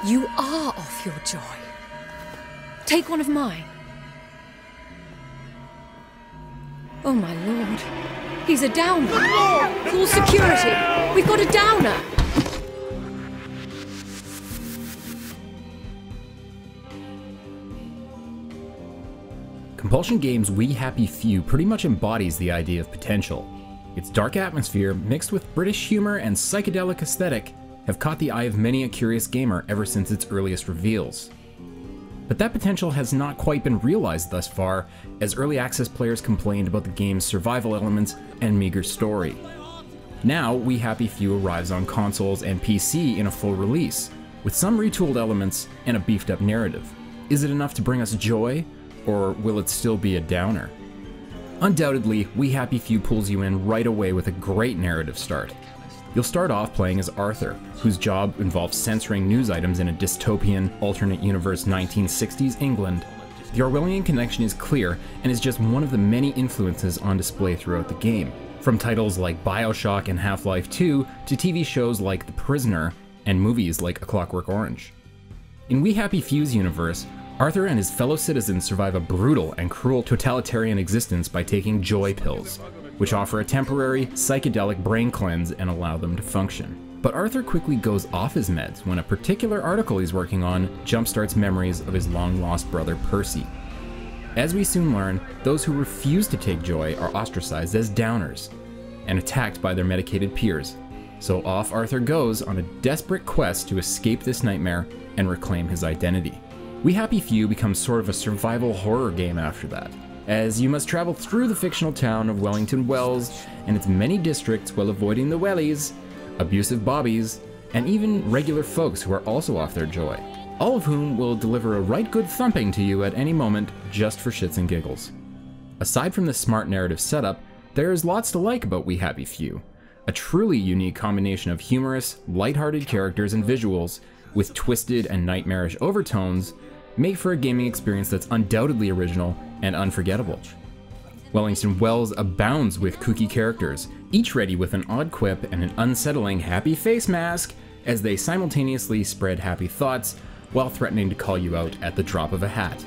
You are off your joy. Take one of mine. Oh my lord. He's a downer. Call security. We've got a downer. Compulsion Games' We Happy Few pretty much embodies the idea of potential. Its dark atmosphere, mixed with British humor and psychedelic aesthetic, have caught the eye of many a curious gamer ever since its earliest reveals. But that potential has not quite been realized thus far, as early access players complained about the game's survival elements and meager story. Now, We Happy Few arrives on consoles and PC in a full release, with some retooled elements and a beefed up narrative. Is it enough to bring us joy, or will it still be a downer? Undoubtedly, We Happy Few pulls you in right away with a great narrative start. You'll start off playing as Arthur, whose job involves censoring news items in a dystopian, alternate universe 1960s England. The Orwellian connection is clear and is just one of the many influences on display throughout the game, from titles like BioShock and Half-Life 2 to TV shows like The Prisoner and movies like A Clockwork Orange. In We Happy Few's universe, Arthur and his fellow citizens survive a brutal and cruel totalitarian existence by taking joy pills, which offer a temporary, psychedelic brain cleanse and allow them to function. But Arthur quickly goes off his meds when a particular article he's working on jumpstarts memories of his long-lost brother Percy. As we soon learn, those who refuse to take joy are ostracized as downers and attacked by their medicated peers. So off Arthur goes on a desperate quest to escape this nightmare and reclaim his identity. We Happy Few becomes sort of a survival horror game after that, as you must travel through the fictional town of Wellington Wells and its many districts while avoiding the wellies, abusive bobbies, and even regular folks who are also off their joy, all of whom will deliver a right good thumping to you at any moment just for shits and giggles. Aside from the smart narrative setup, there is lots to like about We Happy Few, a truly unique combination of humorous, lighthearted characters and visuals with twisted and nightmarish overtones make for a gaming experience that's undoubtedly original and unforgettable. Wellington Wells abounds with kooky characters, each ready with an odd quip and an unsettling happy face mask as they simultaneously spread happy thoughts while threatening to call you out at the drop of a hat.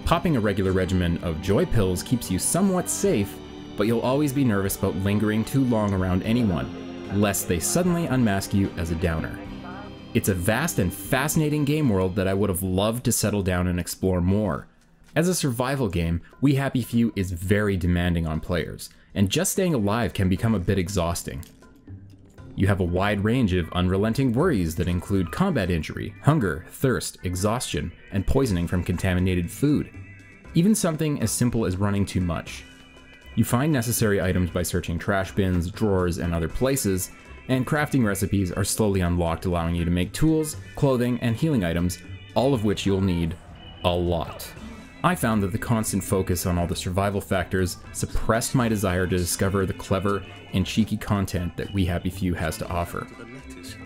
Popping a regular regimen of joy pills keeps you somewhat safe, but you'll always be nervous about lingering too long around anyone, lest they suddenly unmask you as a downer. It's a vast and fascinating game world that I would have loved to settle down and explore more. As a survival game, We Happy Few is very demanding on players, and just staying alive can become a bit exhausting. You have a wide range of unrelenting worries that include combat injury, hunger, thirst, exhaustion, and poisoning from contaminated food. Even something as simple as running too much. You find necessary items by searching trash bins, drawers, and other places, and crafting recipes are slowly unlocked, allowing you to make tools, clothing, and healing items, all of which you'll need a lot. I found that the constant focus on all the survival factors suppressed my desire to discover the clever and cheeky content that We Happy Few has to offer.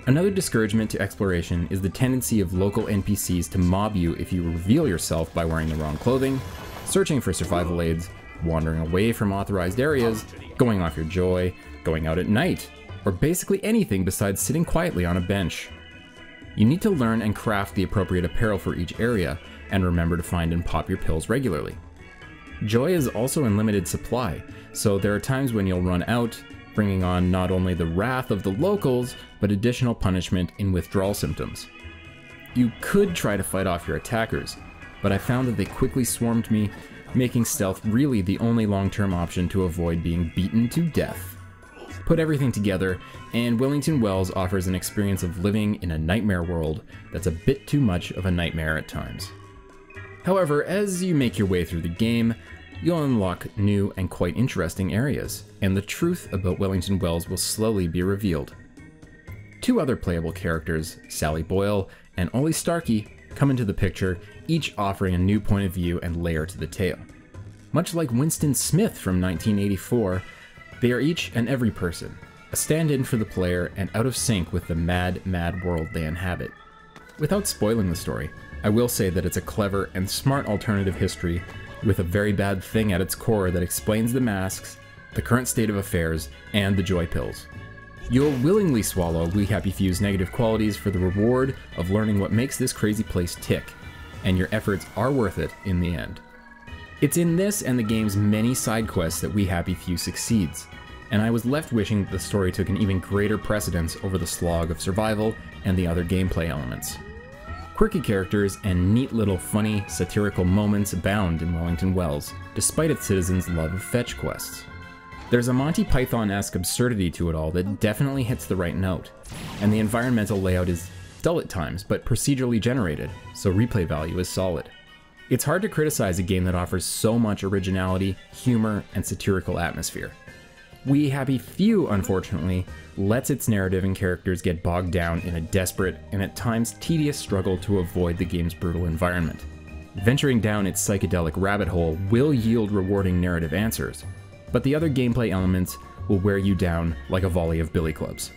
Another discouragement to exploration is the tendency of local NPCs to mob you if you reveal yourself by wearing the wrong clothing, searching for survival aids, wandering away from authorized areas, going off your joy, going out at night, or basically anything besides sitting quietly on a bench. You need to learn and craft the appropriate apparel for each area, and remember to find and pop your pills regularly. Joy is also in limited supply, so there are times when you'll run out, bringing on not only the wrath of the locals, but additional punishment in withdrawal symptoms. You could try to fight off your attackers, but I found that they quickly swarmed me, making stealth really the only long-term option to avoid being beaten to death. Put everything together, and Wellington Wells offers an experience of living in a nightmare world that's a bit too much of a nightmare at times. However, as you make your way through the game, you'll unlock new and quite interesting areas, and the truth about Wellington Wells will slowly be revealed. Two other playable characters, Sally Boyle and Ollie Starkey, come into the picture, each offering a new point of view and layer to the tale. Much like Winston Smith from 1984, they are each and every person, a stand-in for the player and out of sync with the mad, mad world they inhabit. Without spoiling the story, I will say that it's a clever and smart alternative history with a very bad thing at its core that explains the masks, the current state of affairs, and the joy pills. You'll willingly swallow We Happy Few's negative qualities for the reward of learning what makes this crazy place tick, and your efforts are worth it in the end. It's in this and the game's many side quests that We Happy Few succeeds, and I was left wishing that the story took an even greater precedence over the slog of survival and the other gameplay elements. Quirky characters and neat little funny, satirical moments abound in Wellington Wells, despite its citizens' love of fetch quests. There's a Monty Python-esque absurdity to it all that definitely hits the right note, and the environmental layout is dull at times, but procedurally generated, so replay value is solid. It's hard to criticize a game that offers so much originality, humor, and satirical atmosphere. We Happy Few, unfortunately, lets its narrative and characters get bogged down in a desperate and at times tedious struggle to avoid the game's brutal environment. Venturing down its psychedelic rabbit hole will yield rewarding narrative answers, but the other gameplay elements will wear you down like a volley of billy clubs.